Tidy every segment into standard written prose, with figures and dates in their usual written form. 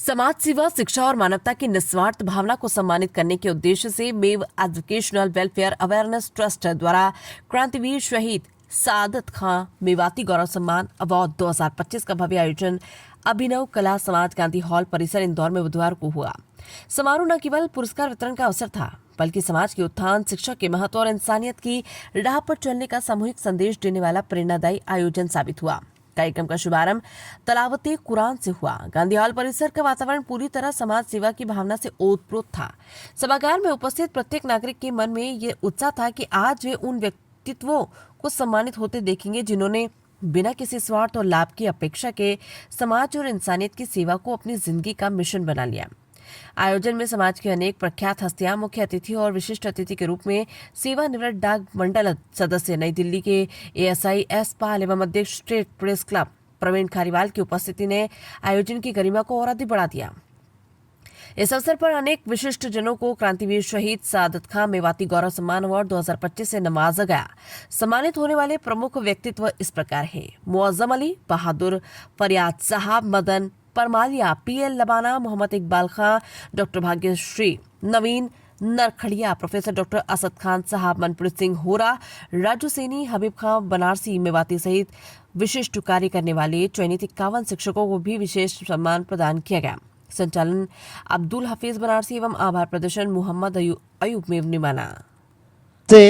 समाज सेवा, शिक्षा और मानवता की निस्वार्थ भावना को सम्मानित करने के उद्देश्य से मेव एजुकेशनल वेलफेयर अवेयरनेस ट्रस्ट द्वारा क्रांतिवीर शहीद सादत खां मेवाती गौरव सम्मान अवार्ड 2025 का भव्य आयोजन अभिनव कला समाज गांधी हॉल परिसर इंदौर में बुधवार को हुआ। समारोह न केवल पुरस्कार वितरण का अवसर था, बल्कि समाज के उत्थान, शिक्षा के महत्व और इंसानियत की राह पर चलने का सामूहिक संदेश देने वाला प्रेरणादायी आयोजन साबित हुआ। कार्यक्रम का शुभारंभ तलावते कुरान से हुआ। गांधी हॉल परिसर का वातावरण पूरी तरह समाज सेवा की भावना से ओतप्रोत था। सभागार में उपस्थित प्रत्येक नागरिक के मन में ये उत्साह था कि आज वे उन व्यक्तित्वों को सम्मानित होते देखेंगे जिन्होंने बिना किसी स्वार्थ और लाभ की अपेक्षा के समाज और इंसानियत की सेवा को अपनी जिंदगी का मिशन बना लिया। आयोजन में समाज के अनेक प्रख्यात हस्तियां मुख्य अतिथि और विशिष्ट अतिथि के रूप में सेवानिवृत्त डाक मंडल सदस्य, नई दिल्ली के एएसआई एस पाल एवं अध्यक्ष state press club Pravin Khariwal की उपस्थिति ने आयोजन की गरिमा को और अधिक बढ़ा दिया। इस अवसर पर अनेक विशिष्ट जनों को क्रांतिवीर शहीद सादत खां मेवाती गौरव सम्मान अवार्ड 2025 से नवाजा गया। सम्मानित होने वाले प्रमुख व्यक्तित्व इस प्रकार हैं: मुअज्जम अली, बहादुर फरियाद साहब, मदन परमालिया, पीएल लबाना, मोहम्मद इकबाल खां, डॉक्टर भाग्यश्री, नवीन नरखड़िया, प्रोफेसर डॉक्टर असद खान साहब, मनप्रीत सिंह होरा, राजू सैनी, हबीब खां बनारसी मेवाती सहित विशिष्ट कार्य करने वाले चयनित 51 शिक्षकों को भी विशेष सम्मान प्रदान किया गया। संचालन अब्दुल हफीज बनारसी एवं आभार प्रदर्शन मोहम्मद अयूब मेवनीमाना। से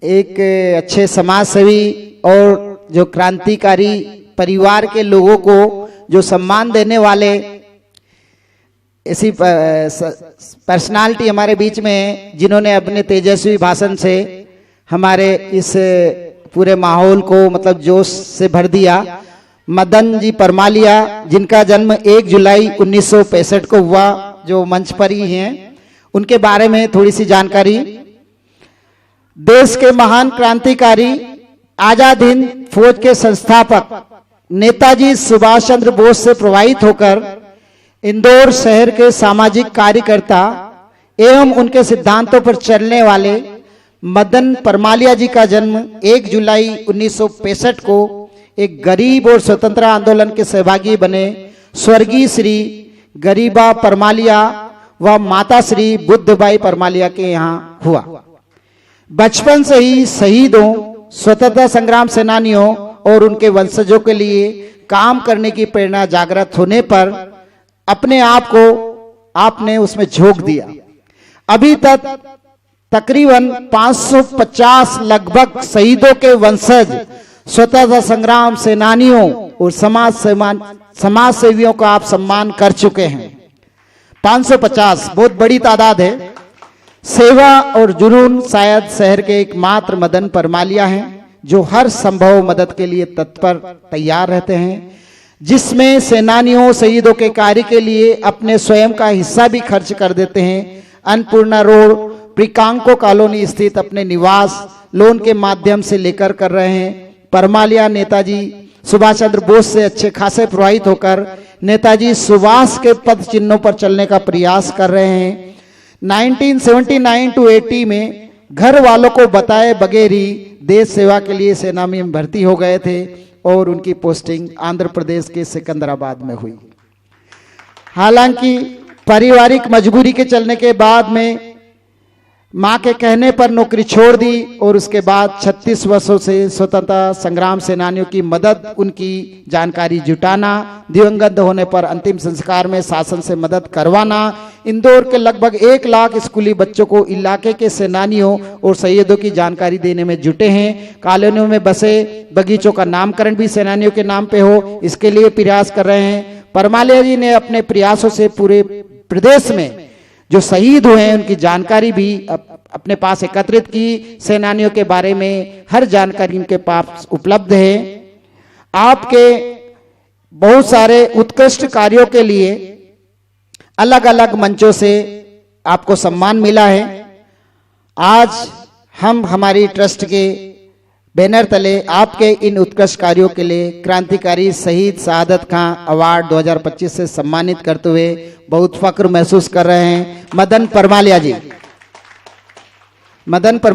एक अच्छे समाज सेवी और जो क्रांतिकारी परिवार के लोगों को जो सम्मान देने वाले ऐसी पर्सनालिटी हमारे बीच में है, जिन्होंने अपने तेजस्वी भाषण से हमारे इस पूरे माहौल को मतलब जोश से भर दिया। मदन जी परमालिया, जिनका जन्म 1 जुलाई 1965 को हुआ, जो मंच पर ही हैं, उनके बारे में थोड़ी सी जानकारी। देश के महान क्रांतिकारी, आजाद हिंद फौज के संस्थापक नेताजी सुभाष चंद्र बोस से प्रभावित होकर इंदौर शहर के सामाजिक कार्यकर्ता एवं उनके सिद्धांतों पर चलने वाले मदन परमालिया जी का जन्म 1 जुलाई 1965 को एक गरीब और स्वतंत्रता आंदोलन के सहभागी बने स्वर्गीय श्री गरीबा परमालिया व माता श्री बुद्धबाई परमालिया के यहाँ हुआ। बचपन से ही शहीदों, स्वतंत्रता संग्राम सेनानियों और उनके वंशजों के लिए काम करने की प्रेरणा जागृत होने पर अपने आप को आपने उसमें झोंक दिया। अभी तक तकरीबन 550 लगभग शहीदों के वंशज, स्वतंत्रता संग्राम सेनानियों और समाज सेवियों का आप सम्मान कर चुके हैं। 550 बहुत बड़ी तादाद है। सेवा और जुनून शायद शहर के एकमात्र मदन परमालिया हैं, जो हर संभव मदद के लिए तत्पर तैयार रहते हैं, जिसमें सेनानियों शहीदों के कार्य के लिए अपने स्वयं का हिस्सा भी खर्च कर देते हैं। अन्नपूर्णा रोड प्रिकांको कॉलोनी स्थित अपने निवास लोन के माध्यम से लेकर कर रहे हैं। परमालिया नेताजी सुभाष चंद्र बोस से अच्छे खासे प्रभावित होकर नेताजी सुभाष के पद चिन्हों पर चलने का प्रयास कर रहे हैं। 1979 to 80 में घर वालों को बताए बगैर ही देश सेवा के लिए सेना में भर्ती हो गए थे और उनकी पोस्टिंग आंध्र प्रदेश के सिकंदराबाद में हुई। हालांकि पारिवारिक मजबूरी के चलने के बाद में मां के कहने पर नौकरी छोड़ दी और उसके बाद 36 वर्षों से स्वतंत्रता संग्राम सेनानियों की मदद, उनकी जानकारी जुटाना, दिवंगत होने पर अंतिम संस्कार में शासन से मदद करवाना, इंदौर के लगभग 1 लाख स्कूली बच्चों को इलाके के सेनानियों और शहीदों की जानकारी देने में जुटे हैं। कॉलोनियों में बसे बगीचों का नामकरण भी सेनानियों के नाम पे हो, इसके लिए प्रयास कर रहे हैं। परमालिया जी ने अपने प्रयासों से पूरे प्रदेश में जो शहीद हुए हैं उनकी जानकारी भी अपने पास एकत्रित की। सेनानियों के बारे में हर जानकारी उनके पास उपलब्ध है। आपके बहुत सारे उत्कृष्ट कार्यों के लिए अलग अलग मंचों से आपको सम्मान मिला है। आज हम हमारी ट्रस्ट के बैनर तले आपके इन उत्कृष्ट कार्यों के लिए क्रांतिकारी शहीद सादत खां अवार्ड 2025 से सम्मानित करते हुए बहुत फक्र महसूस कर रहे हैं। मदन परमालिया जी, मदन परमालिया